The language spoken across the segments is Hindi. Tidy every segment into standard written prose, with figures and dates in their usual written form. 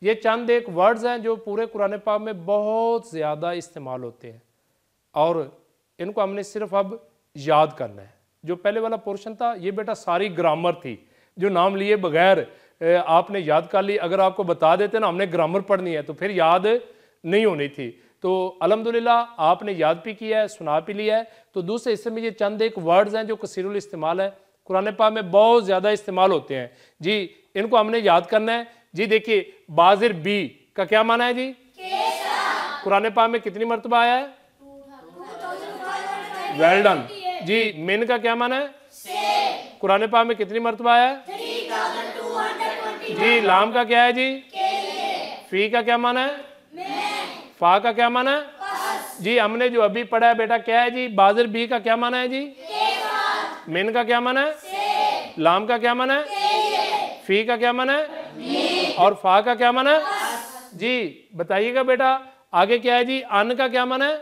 ये चंद एक वर्ड्स हैं जो पूरे कुरान पाक में बहुत ज़्यादा इस्तेमाल होते हैं और इनको हमने सिर्फ अब याद करना है। जो पहले वाला पोर्शन था ये बेटा सारी ग्रामर थी जो नाम लिए बगैर आपने याद कर ली। अगर आपको बता देते ना हमने ग्रामर पढ़नी है तो फिर याद नहीं होनी थी। तो अल्हम्दुलिल्लाह आपने याद भी किया है, सुना भी लिया है। तो दूसरे हिस्से में ये चंद एक वर्ड्स हैं जो कसीरुल इस्तेमाल है, कुरान पाक में बहुत ज़्यादा इस्तेमाल होते हैं जी। इनको हमने याद करना है जी। देखिए बाजिर बी का क्या माना है जी? कुरान पाक में कितनी मरतबा आया है? वेल डन जी। मिन का क्या माना है? कुरान पाक में कितनी मरतबा आया है जी? लाम का क्या है जी? फी का क्या माना है? फा का क्या माना है जी? हमने जो अभी पढ़ा है बेटा क्या है जी? बाजिर बी का क्या माना है जी? मिन का क्या माना है? लाम का क्या माना है? फी का क्या माना है? और फा का क्या माना है जी? बताइएगा बेटा आगे क्या है जी? अन का क्या माना है?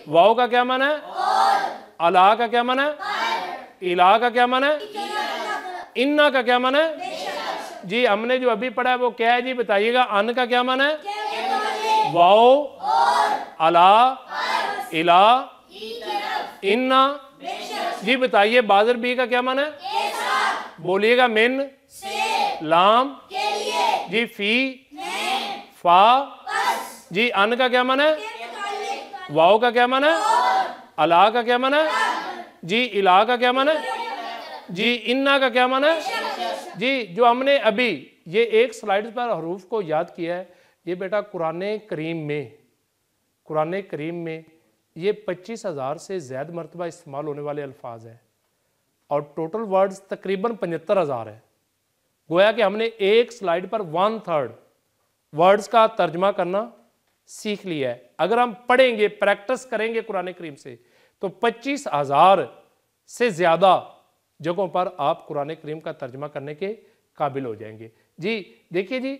वाव का क्या माना है? अला का क्या माना है? इला का क्या माना है? इन्ना का क्या माना है जी? हमने जो अभी पढ़ा है वो क्या है जी? बताइएगा। अन का क्या माना है? वाओ, अला, इला, इन्ना जी। बताइए बाजिर बी का क्या माना है? बोलिएगा। मिन, लाम जी, फी, फा जी। अन का क्या माना है? वाओ का क्या माना है? अला का क्या माना है जी? इला का क्या माना है जी? इन्ना का क्या माना है जी? जो हमने अभी ये एक स्लाइड पर हरूफ को याद किया है ये बेटा कुरान करीम में ये 25,000 से ज़्यादा मरतबा इस्तेमाल होने वाले अल्फाज हैं और टोटल वर्ड्स तकरीबन 75,000 है। गोया कि हमने एक स्लाइड पर 1/3 वर्ड्स का तर्जमा करना सीख लिया है। अगर हम पढ़ेंगे, प्रैक्टिस करेंगे कुरान करीम से तो 25,000 से ज़्यादा जगहों पर आप कुरान करीम का तर्जमा करने के काबिल हो जाएंगे जी। देखिए जी